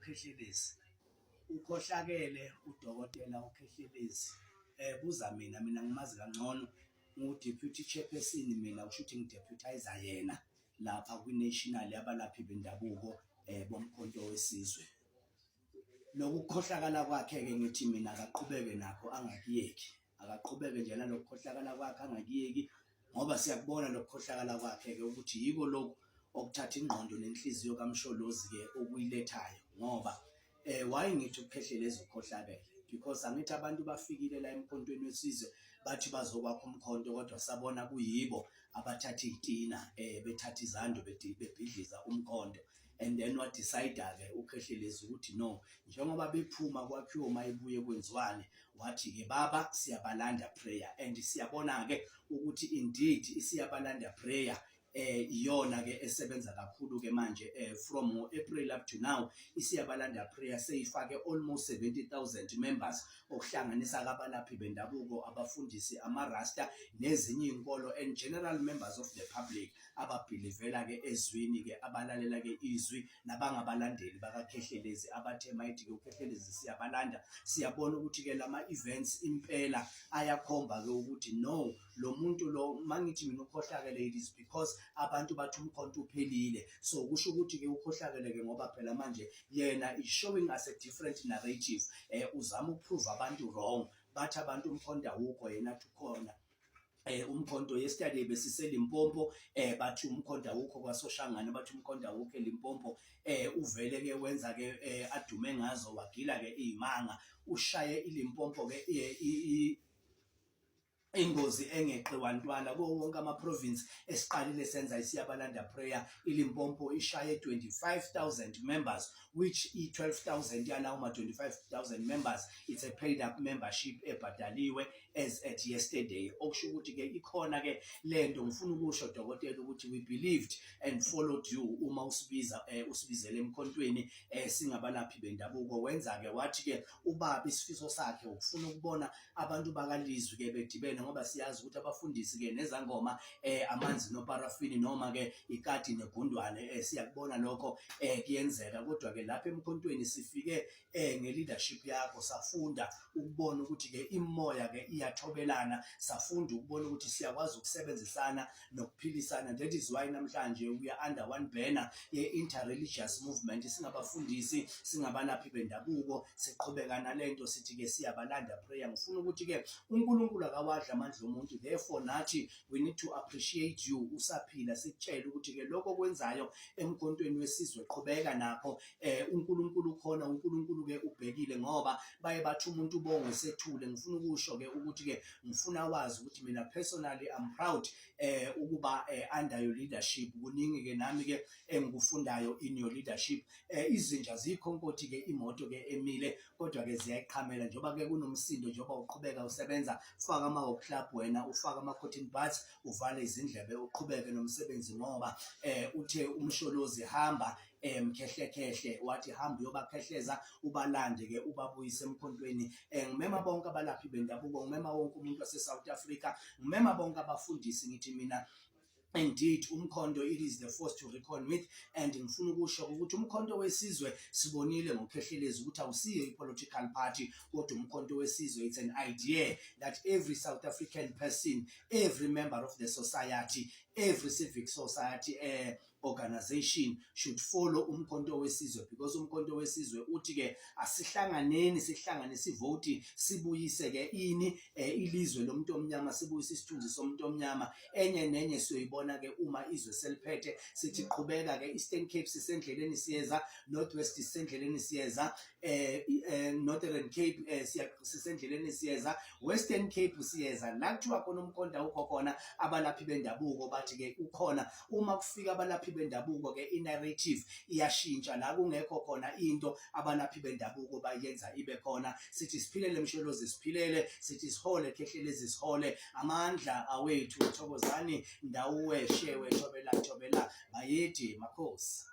uKhehleezi ukhohlakele udokotela uKhehleezi buza mina ngimazi kangcono ngu-deputy chairperson mina ushuthi ngideputizer yena lapha kwi-national yabalaphi bendabuko bomkhonto wesizwe. Lokukhohlakala kwakhe-ke ngithi mina akaqhubeke nakho angakiyeki, akaqhubeke nje nalokukhohlakala kwakhe angakiyeki ngoba siyakubona lokukhohlakala kwakhe-ke ukuthi yiko lokhu okuthatha ingqondo nenhliziyo kaMsholozi-ke okuyilethayo ngoba why ngithi uKhehleezi ukhohlakele because angithi abantu bafikile la emkhontweni wesizwe bathi bazokwakha umkhonto kodwa sabona kuyibo abathatha izitina bethatha izando bebhidliza umkhonto and then wadecide-ke uKhehleezi ukuthi no, njengoba bephuma kwakhiwo mayibuye kwenziwane wathi-ke baba siyabalanda prayer and siyabona-ke ukuthi indeed isiyabalanda prayer iyona-ke esebenza kakhulu-ke manje from April up to now isiyabalanda prayer seyifake almost 70,000 members okuhlanganisa abalaphi bendabuko, abafundisi, amarasta nezinye inkolo and general members of the public ababhilivela-ke ezwini-ke abalalela-ke izwi nabangabalandeli bakaKhehleezi abathe mayithi-ke uKhehleezi siyabalanda. Siyabona ukuthi-ke lama-events impela ayakhomba-ke ukuthi no, lo muntu lo mangithi mina ukhohlakele it is because abantu bathi umkhonto uphelile, so kusho ukuthi-ke ukhohlakele-ke ngoba phela manje yena is showing us a different narrative, uzama ukuprove abantu wrong, bathi abantu umkhonto awukho yena athi ukhona. Umkhonto yesterday besiselimpompo bathi umkhonto awukho kwaSoshangane, bathi umkhonto awukho eLimpopo, uvele-ke wenza-ke adume ngazo wagila-ke iy'manga ushaye iLimpopo-ke ingozi engeqiwa ntwala kuwo wonke ama-province esiqalile senza isiyabalanda prayer. iLimpopo ishaye 25,000 members which i-12,000 yalawo ma-25,000 members it's a paid up membership ebhadaliwe as at yesterday. Okusho ukuthi-ke ikhona-ke lento ngifuna ukusho dokotela ukuthi we believed and followed you uma usibizele emkhontweni singabalaphi bendabuko. Wenza-ke wathi-ke ubaba isifiso sakhe ukufuna ukubona abantu bakalizwi-ke bedibene ngoba siyazi ukuthi abafundisi-ke nezangoma amanzi noparafini noma-ke ikati negundwane siyakubona lokho kuyenzeka, kodwa-ke lapha emkhontweni sifike nge-leadership yakho safunda ukubona ukuthi-ke imoya-ke iyathobelana, safunda ukubona ukuthi siyakwazi ukusebenzisana nokuphilisana. That is why namhlanje we are under one banner ye-interreligious movement, singabafundisi singabalaphi bendabuko siqhubeka nalento sithi-ke siyabalanda prayer. Ngifuna ukuthi-ke uNkulunkulu akawadla amandla omuntu, therefore nathi we need to appreciate you usaphila, sikutshela ukuthi-ke lokho okwenzayo emkhontweni wesizwe qhubeka nakho. uNkulunkulu khona, uNkulunkulu-ke ubhekile ngoba baye bathi umuntu ubonge sethule. Ngifuna ukusho-ke ukuthi-ke ngifuna wazi ukuthi mina personally I'm proud ukuba under your leadership. Kuningi-ke nami-ke engikufundayo in your leadership. Izinja zikhonkoti-ke imoto-ke emile kodwa-ke ziyayiqhamela njengoba-ke kunomsindo, njengoba uqhubeka usebenza. Faka ama-work club wena, ufaka ama-cotton buds, uvale izindlebe uqhubeke nomsebenzi ngoba uthe uMsholozi hamba mkhehlekhehle, wathi hamba uyobakhehleza ubalande-ke ubabuyise emkhontweni. Ngimema bonke abalaphi bendabuko, ngimema wonke umuntu wase-South Africa, ngimema bonke abafundisi ngithi mina indeed umkhonto it is the force to reckon with. And ngifuna ukusho ukuthi umkhonto wesizwe sibonile ngoKhehleezi ukuthi awusiyo i-political party kodwa umkhonto wesizwe it's an idea that every South African person, every member of the society, every civic society organization should follow umkhonto wesizwe, because umkhonto wesizwe uthi-ke asihlanganeni, sihlangane sivoti sibuyise-ke ilizwe lomuntu omnyama, sibuyise isithunzi somuntu omnyama. Enye nenye siyoyibona-ke uma izwe seliphethe sithi qhubeka-ke Eastern Cape sisendleleni siyeza, Northwest sisendleleni siyeza, Northern Cape sisendleleni siyeza, Western Cape siyeza. La kuthiwa khona umkhonto awukho khona abalaphi bendabuko bathi-ke ukhona. Uma kufika abalaphi bendabuko-ke i-narrative iyashintsha, la kungekho khona into abalaphi bendabuko bayenza ibe khona. Sithi siphilele Msholozi siphilele, sithi sihole Khehleezi sihole, amandla awethu. Thokozani ndawuwe shewe thobela bayedi makhosi.